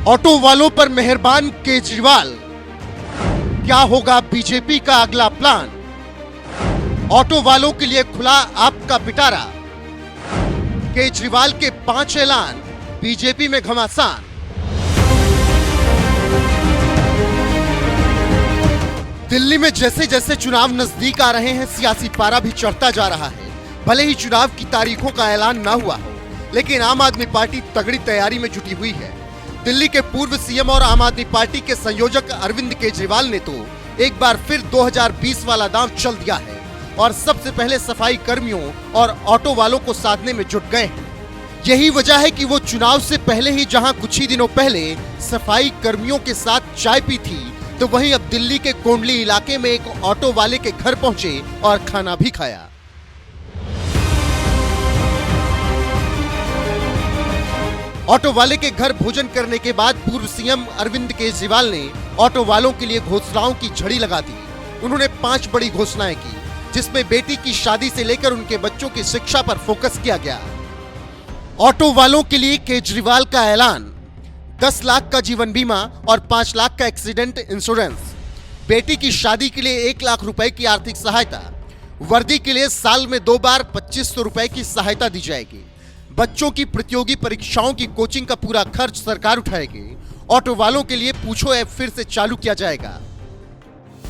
Auto वालों पर मेहरबान केजरीवाल, क्या होगा बीजेपी का अगला प्लान? ऑटो वालों के लिए खुला आपका पिटारा, केजरीवाल के 5 ऐलान, बीजेपी में घमासान। दिल्ली में जैसे जैसे चुनाव नजदीक आ रहे हैं, सियासी पारा भी चढ़ता जा रहा है। भले ही चुनाव की तारीखों का ऐलान ना हुआ हो, लेकिन आम आदमी पार्टी तगड़ी तैयारी में जुटी हुई है। दिल्ली के पूर्व सीएम और आम आदमी पार्टी के संयोजक अरविंद केजरीवाल ने तो एक बार फिर 2020 वाला दांव चल दिया है और सबसे पहले सफाई कर्मियों और ऑटो वालों को साधने में जुट गए हैं। यही वजह है कि वो चुनाव से पहले ही जहां कुछ ही दिनों पहले सफाई कर्मियों के साथ चाय पी थी, तो वहीं अब दिल्ली के कोंडली इलाके में एक ऑटो वाले के घर पहुंचे और खाना भी खाया। ऑटो वाले के घर भोजन करने के बाद पूर्व सीएम अरविंद केजरीवाल ने ऑटो वालों के लिए घोषणाओं की झड़ी लगा दी। उन्होंने 5 बड़ी घोषणाएं की, जिसमें बेटी की शादी से लेकर उनके बच्चों की शिक्षा पर फोकस किया गया। ऑटो वालों के लिए केजरीवाल का ऐलान, 10 लाख का जीवन बीमा और 5 लाख का एक्सीडेंट इंश्योरेंस, बेटी की शादी के लिए 1 लाख रुपए की आर्थिक सहायता, वर्दी के लिए साल में 2 बार 2500 रुपए की सहायता दी जाएगी, बच्चों की प्रतियोगी परीक्षाओं की कोचिंग का पूरा खर्च सरकार उठाएगी, ऑटो वालों के लिए पूछो ऐप फिर से चालू किया जाएगा।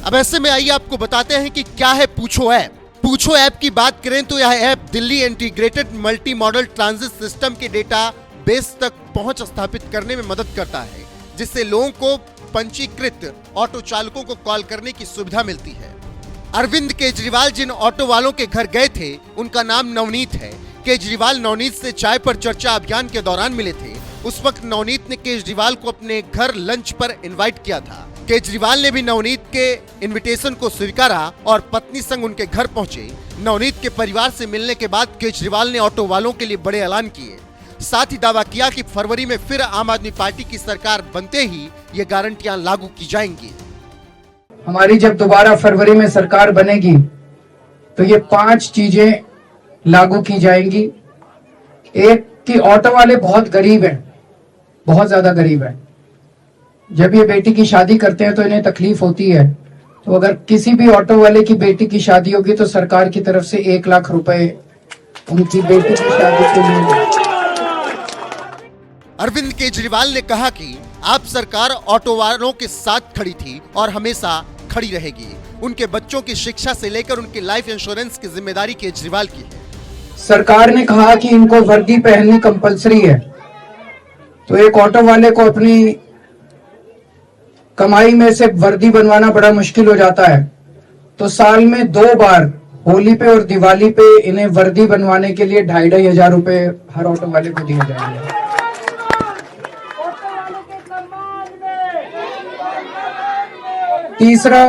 अब ऐसे में आइए आपको बताते हैं कि क्या है पूछो ऐप। पूछो ऐप की बात करें तो यह app Delhi integrated multi modal transit system के डेटा बेस तक पहुंच स्थापित करने में मदद करता है, जिससे लोगों को पंजीकृत ऑटो चालकों को कॉल करने की सुविधा मिलती है। अरविंद केजरीवाल जिन ऑटो वालों के घर गए थे, उनका नाम नवनीत है। केजरीवाल नवनीत से चाय पर चर्चा अभियान के दौरान मिले थे। उस वक्त नवनीत ने केजरीवाल को अपने घर लंच पर इनवाइट किया था। केजरीवाल ने भी नवनीत के इनविटेशन को स्वीकारा और पत्नी संग उनके घर पहुंचे। नवनीत के परिवार से मिलने के बाद केजरीवाल ने ऑटो वालों के लिए बड़े ऐलान किए। साथ ही दावा किया कि फरवरी में फिर आम आदमी पार्टी की सरकार बनते ही ये गारंटियां लागू की जाएंगी। हमारी जब दोबारा फरवरी में सरकार बनेगी तो ये 5 चीजें लागू की जाएंगी। एक कि ऑटो वाले बहुत गरीब हैं, बहुत ज्यादा गरीब हैं। जब ये बेटी की शादी करते हैं तो इन्हें तकलीफ होती है, तो अगर किसी भी ऑटो वाले की बेटी की शादी होगी तो सरकार की तरफ से 1 लाख रुपए उनकी बेटी की शादी के लिए। अरविंद केजरीवाल ने कहा कि आप सरकार ऑटो वालों के साथ खड़ी थी और हमेशा खड़ी रहेगी। उनके बच्चों की शिक्षा से लेकर उनके लाइफ इंश्योरेंस की जिम्मेदारी केजरीवाल की है। सरकार ने कहा कि इनको वर्दी पहननी कंपलसरी है, तो एक ऑटो वाले को अपनी कमाई में से वर्दी बनवाना बड़ा मुश्किल हो जाता है, तो साल में 2 बार होली पे और दिवाली पे इन्हें वर्दी बनवाने के लिए 2,500 हजार रुपए हर ऑटो वाले को दिए जाएंगे। तीसरा,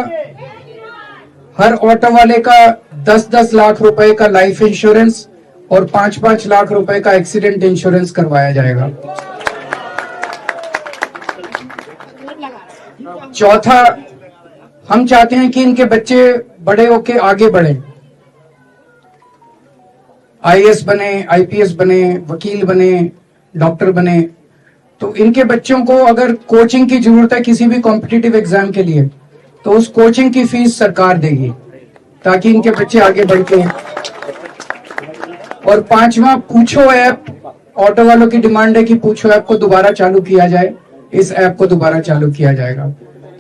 हर ऑटो वाले का 10-10 लाख रुपए का लाइफ इंश्योरेंस और 5-5 लाख रुपए का एक्सीडेंट इंश्योरेंस करवाया जाएगा। चौथा, हम चाहते हैं कि इनके बच्चे बड़े होके आगे बढ़े, आईएएस बने, आईपीएस बने, वकील बने, डॉक्टर बने। तो इनके बच्चों को अगर कोचिंग की जरूरत है किसी भी कॉम्पिटिटिव एग्जाम के लिए, तो उस कोचिंग की फीस सरकार देगी ताकि इनके बच्चे आगे बढ़ के। और 5वां, पूछो ऐप। ऑटो वालों की डिमांड है कि पूछो ऐप को दोबारा चालू किया जाए। इस ऐप को दोबारा चालू किया जाएगा।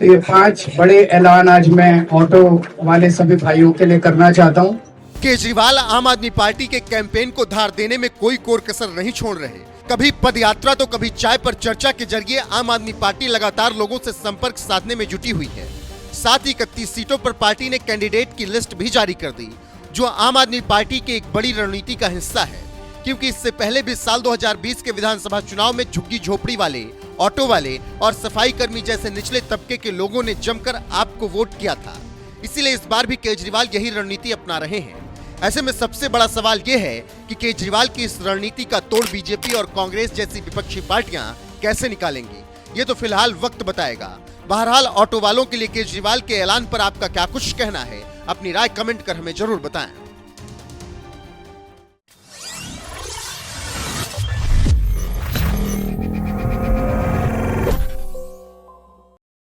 तो ये 5 बड़े ऐलान आज मैं ऑटो वाले सभी भाइयों के लिए करना चाहता हूँ। केजरीवाल आम आदमी पार्टी के कैंपेन को धार देने में कोई कोर कसर नहीं छोड़ रहे। कभी पद यात्रा तो कभी चाय पर चर्चा के जरिए आम आदमी पार्टी लगातार लोगों से संपर्क साधने में जुटी हुई है। साथ ही 31 सीटों पर पार्टी ने कैंडिडेट की लिस्ट भी जारी कर दी, जो आम आदमी पार्टी की एक बड़ी रणनीति का हिस्सा है। क्योंकि इससे पहले भी साल 2020 के विधानसभा चुनाव में झुग्गी झोपड़ी वाले, ऑटो वाले और सफाई कर्मी जैसे निचले तबके के लोगों ने जमकर आपको वोट किया था। इसीलिए इस बार भी केजरीवाल यही रणनीति अपना रहे हैं। ऐसे में सबसे बड़ा सवाल यह है कि केजरीवाल की इस रणनीति का तोड़ बीजेपी और कांग्रेस जैसी विपक्षी पार्टियां कैसे निकालेंगी, ये तो फिलहाल वक्त बताएगा। बहरहाल ऑटो वालों के लिए केजरीवाल के ऐलान पर आपका क्या कुछ कहना है, अपनी राय कमेंट कर हमें जरूर बताएं।